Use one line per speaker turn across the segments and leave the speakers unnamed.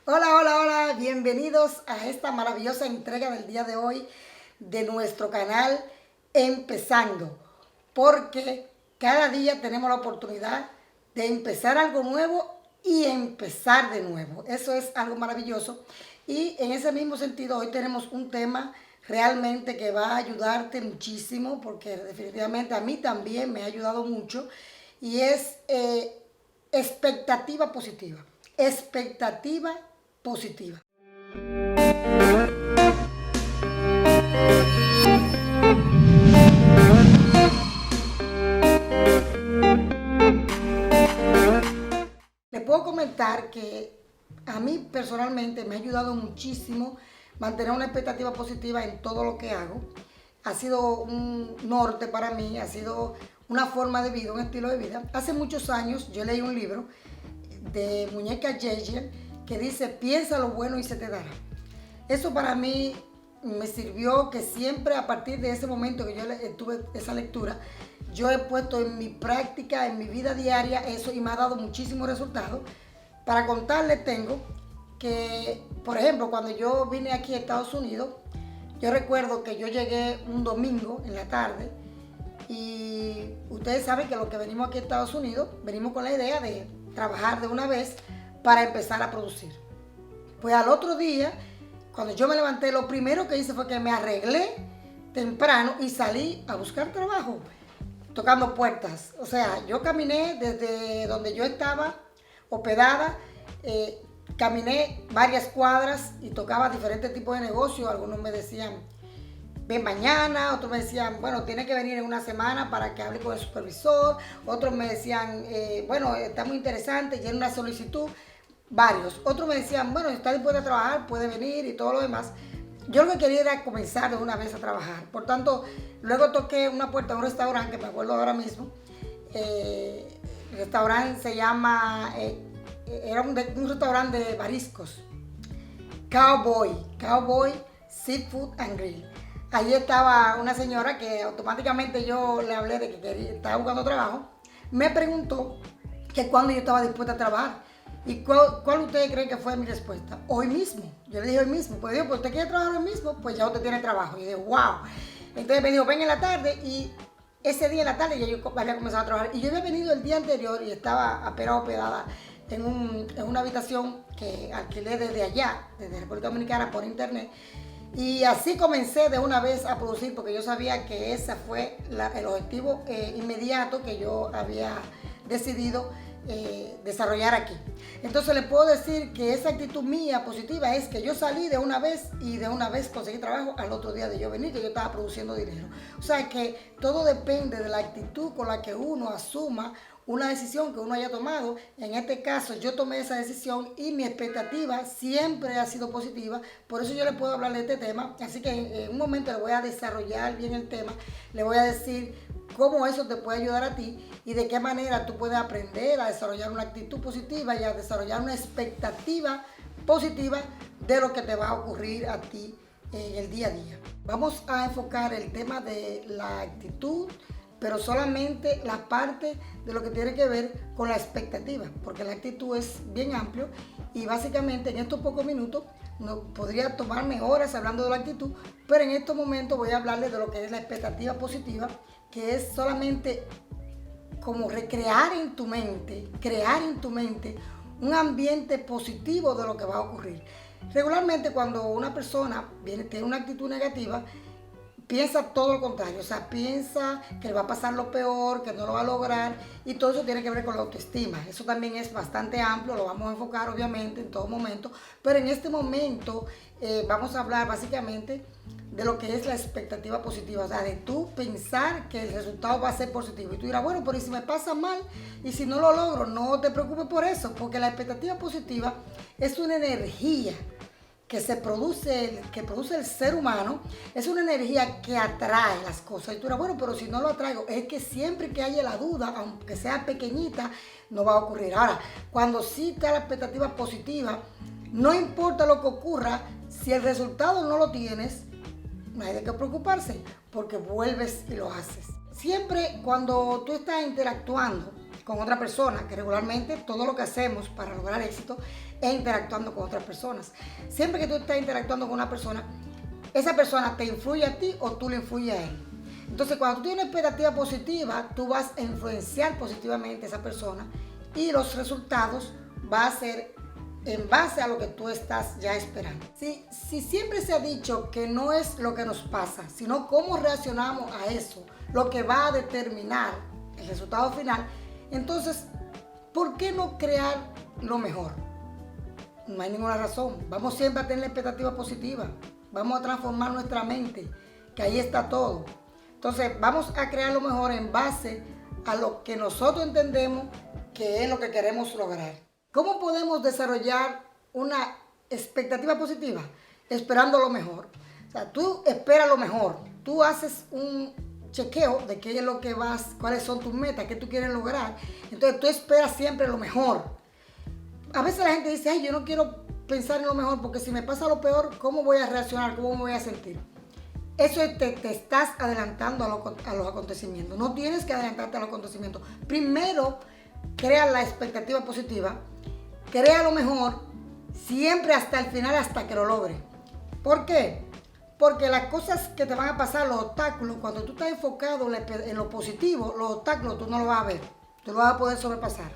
Hola, hola, hola, bienvenidos a esta maravillosa entrega del día de hoy de nuestro canal Empezando, porque cada día tenemos la oportunidad de empezar algo nuevo y empezar de nuevo. Eso es algo maravilloso y en ese mismo sentido hoy tenemos un tema realmente que va a ayudarte muchísimo, porque definitivamente a mí también me ha ayudado mucho y es expectativa positiva. Expectativa positiva. Le puedo comentar que a mí personalmente me ha ayudado muchísimo mantener una expectativa positiva en todo lo que hago. Ha sido un norte para mí, ha sido una forma de vida, un estilo de vida. Hace muchos años yo leí un libro de Muñeca Geiger que dice: piensa lo bueno y se te dará. Eso para mí me sirvió, que siempre a partir de ese momento que yo tuve esa lectura, yo he puesto en mi práctica, en mi vida diaria eso, y me ha dado muchísimos resultados. Para contarles tengo que, por ejemplo, cuando yo vine aquí a Estados Unidos, yo recuerdo que yo llegué un domingo en la tarde y ustedes saben que los que venimos aquí a Estados Unidos, venimos con la idea de trabajar de una vez para empezar a producir. Pues al otro día, cuando yo me levanté, lo primero que hice fue que me arreglé temprano y salí a buscar trabajo, tocando puertas. O sea, yo caminé desde donde yo estaba hospedada, caminé varias cuadras y tocaba diferentes tipos de negocios. Algunos me decían: ven mañana, otros me decían: bueno, tiene que venir en una semana para que hable con el supervisor. Otros me decían: bueno, está muy interesante, llena una solicitud. Varios. Otros me decían: bueno, si está dispuesta a trabajar, puede venir, y todo lo demás. Yo lo que quería era comenzar de una vez a trabajar. Por tanto, luego toqué una puerta de un restaurante, que me acuerdo ahora mismo. El restaurante se llama, era un restaurante de mariscos, Cowboy Seafood and Grill. Allí estaba una señora que automáticamente yo le hablé de que estaba buscando trabajo. Me preguntó que cuándo yo estaba dispuesta a trabajar. ¿Y cuál ustedes creen que fue mi respuesta? Hoy mismo. Yo le dije hoy mismo. Pues digo: pues usted quiere trabajar hoy mismo, pues ya usted tiene trabajo. Y yo dije: wow. Entonces me dijo: ven en la tarde. Y ese día en la tarde ya yo había comenzado a trabajar. Y yo había venido el día anterior y estaba apenas hospedada en una habitación que alquilé desde allá, desde República Dominicana, por internet. Y así comencé de una vez a producir, porque yo sabía que ese fue el objetivo inmediato que yo había decidido desarrollar aquí. Entonces le puedo decir que esa actitud mía positiva es que yo salí de una vez y de una vez conseguí trabajo al otro día de yo venir, que yo estaba produciendo dinero. O sea que todo depende de la actitud con la que uno asuma una decisión que uno haya tomado. En este caso yo tomé esa decisión y mi expectativa siempre ha sido positiva. Por eso yo le puedo hablar de este tema. Así que en un momento le voy a desarrollar bien el tema. Le voy a decir cómo eso te puede ayudar a ti y de qué manera tú puedes aprender a desarrollar una actitud positiva y a desarrollar una expectativa positiva de lo que te va a ocurrir a ti en el día a día. Vamos a enfocar el tema de la actitud, pero solamente la parte de lo que tiene que ver con la expectativa, porque la actitud es bien amplio y básicamente en estos pocos minutos no podría tomarme horas hablando de la actitud, pero en estos momentos voy a hablarles de lo que es la expectativa positiva, que es solamente como recrear en tu mente, crear en tu mente un ambiente positivo de lo que va a ocurrir. Regularmente cuando una persona tiene una actitud negativa, piensa todo lo contrario, o sea, piensa que le va a pasar lo peor, que no lo va a lograr, y todo eso tiene que ver con la autoestima. Eso también es bastante amplio, lo vamos a enfocar obviamente en todo momento, pero en este momento vamos a hablar básicamente de lo que es la expectativa positiva, o sea, de tú pensar que el resultado va a ser positivo. Y tú dirás: bueno, pero ¿y si me pasa mal? Y si no lo logro, no te preocupes por eso, porque la expectativa positiva es una energía que produce el ser humano. Es una energía que atrae las cosas. Y tú dirás: bueno, pero si no lo atraigo, es que siempre que haya la duda, aunque sea pequeñita, no va a ocurrir. Ahora, cuando sí está la expectativa positiva, no importa lo que ocurra, si el resultado no lo tienes, no hay de qué preocuparse, porque vuelves y lo haces. Siempre cuando tú estás interactuando con otra persona, que regularmente todo lo que hacemos para lograr éxito es interactuando con otras personas. Siempre que tú estás interactuando con una persona, esa persona te influye a ti o tú le influyes a él. Entonces, cuando tú tienes una expectativa positiva, tú vas a influenciar positivamente a esa persona y los resultados van a ser en base a lo que tú estás ya esperando. Si siempre se ha dicho que no es lo que nos pasa, sino cómo reaccionamos a eso, lo que va a determinar el resultado final, entonces, ¿por qué no crear lo mejor? No hay ninguna razón. Vamos siempre a tener la expectativa positiva. Vamos a transformar nuestra mente, que ahí está todo. Entonces, vamos a crear lo mejor en base a lo que nosotros entendemos que es lo que queremos lograr. ¿Cómo podemos desarrollar una expectativa positiva? Esperando lo mejor. O sea, tú esperas lo mejor. Tú haces un chequeo de qué es lo que vas, cuáles son tus metas, qué tú quieres lograr. Entonces, tú esperas siempre lo mejor. A veces la gente dice, ay, yo no quiero pensar en lo mejor porque si me pasa lo peor, ¿cómo voy a reaccionar? ¿Cómo me voy a sentir? Eso te estás adelantando a los acontecimientos. No tienes que adelantarte a los acontecimientos. Primero, crea la expectativa positiva. Crea lo mejor siempre hasta el final, hasta que lo logre. ¿Por qué? Porque las cosas que te van a pasar, los obstáculos, cuando tú estás enfocado en lo positivo, los obstáculos tú no los vas a ver. Tú lo vas a poder sobrepasar.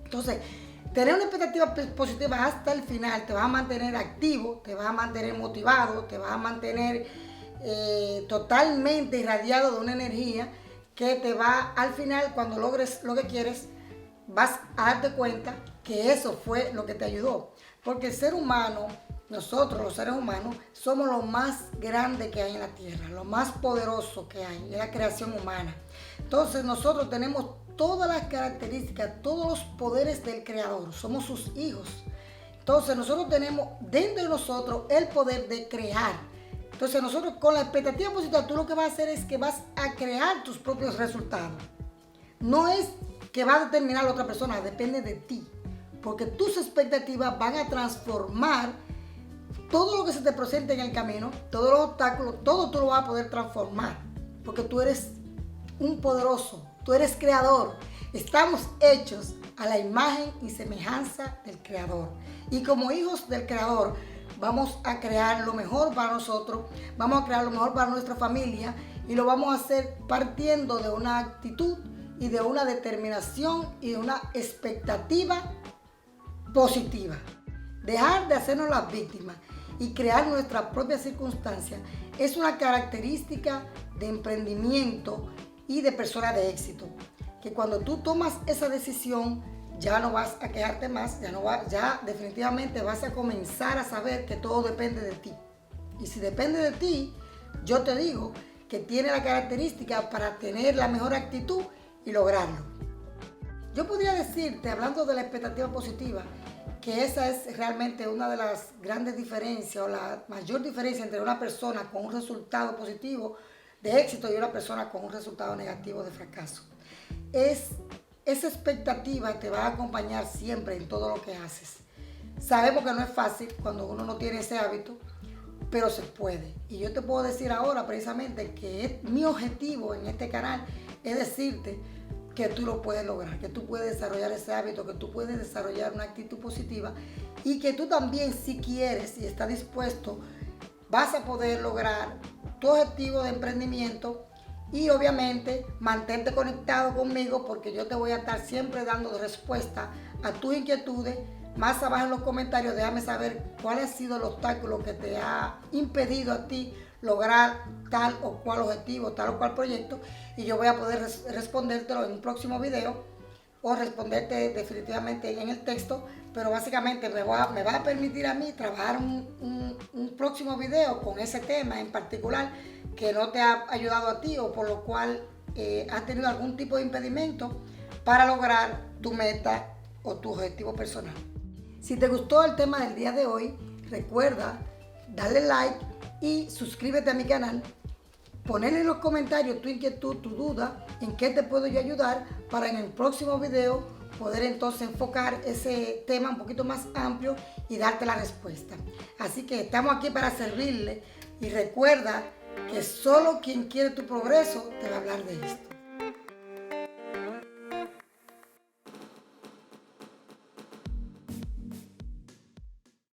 Entonces, tener una expectativa positiva hasta el final te va a mantener activo, te va a mantener motivado, te va a mantener totalmente irradiado de una energía que te va, al final, cuando logres lo que quieres, vas a darte cuenta que eso fue lo que te ayudó. Porque el ser humano, nosotros los seres humanos, somos lo más grande que hay en la tierra, lo más poderoso que hay, es la creación humana. Entonces nosotros tenemos todas las características, todos los poderes del Creador, somos sus hijos. Entonces nosotros tenemos dentro de nosotros el poder de crear. Entonces nosotros con la expectativa positiva, tú lo que vas a hacer es que vas a crear tus propios resultados. No es que va a determinar a la otra persona, depende de ti. Porque tus expectativas van a transformar todo lo que se te presente en el camino, todos los obstáculos, todo tú lo vas a poder transformar. Porque tú eres un poderoso, tú eres creador. Estamos hechos a la imagen y semejanza del Creador. Y como hijos del Creador, vamos a crear lo mejor para nosotros, vamos a crear lo mejor para nuestra familia y lo vamos a hacer partiendo de una actitud y de una determinación y de una expectativa positiva. Dejar de hacernos las víctimas y crear nuestras propias circunstancias es una característica de emprendimiento y de persona de éxito. Que cuando tú tomas esa decisión, ya no vas a quejarte más, ya definitivamente vas a comenzar a saber que todo depende de ti. Y si depende de ti, yo te digo que tiene la característica para tener la mejor actitud y lograrlo. Yo podría decirte, hablando de la expectativa positiva, que esa es realmente una de las grandes diferencias o la mayor diferencia entre una persona con un resultado positivo de éxito y una persona con un resultado negativo de fracaso. Esa expectativa te va a acompañar siempre en todo lo que haces. Sabemos que no es fácil cuando uno no tiene ese hábito, pero se puede. Y yo te puedo decir ahora precisamente que mi objetivo en este canal es decirte que tú lo puedes lograr, que tú puedes desarrollar ese hábito, que tú puedes desarrollar una actitud positiva y que tú también, si quieres y estás dispuesto, vas a poder lograr tu objetivo de emprendimiento. Y obviamente mantente conectado conmigo porque yo te voy a estar siempre dando respuesta a tus inquietudes. Más abajo en los comentarios déjame saber cuál ha sido el obstáculo que te ha impedido a ti lograr tal o cual objetivo, tal o cual proyecto. Y yo voy a poder respondértelo en un próximo video o responderte definitivamente en el texto. Pero básicamente me va a permitir a mí trabajar un próximo video con ese tema en particular que no te ha ayudado a ti o por lo cual has tenido algún tipo de impedimento para lograr tu meta o tu objetivo personal. Si te gustó el tema del día de hoy, recuerda darle like y suscríbete a mi canal. Poner en los comentarios tu inquietud, tu duda, en qué te puedo yo ayudar para en el próximo video poder entonces enfocar ese tema un poquito más amplio y darte la respuesta. Así que estamos aquí para servirle y recuerda que solo quien quiere tu progreso te va a hablar de esto.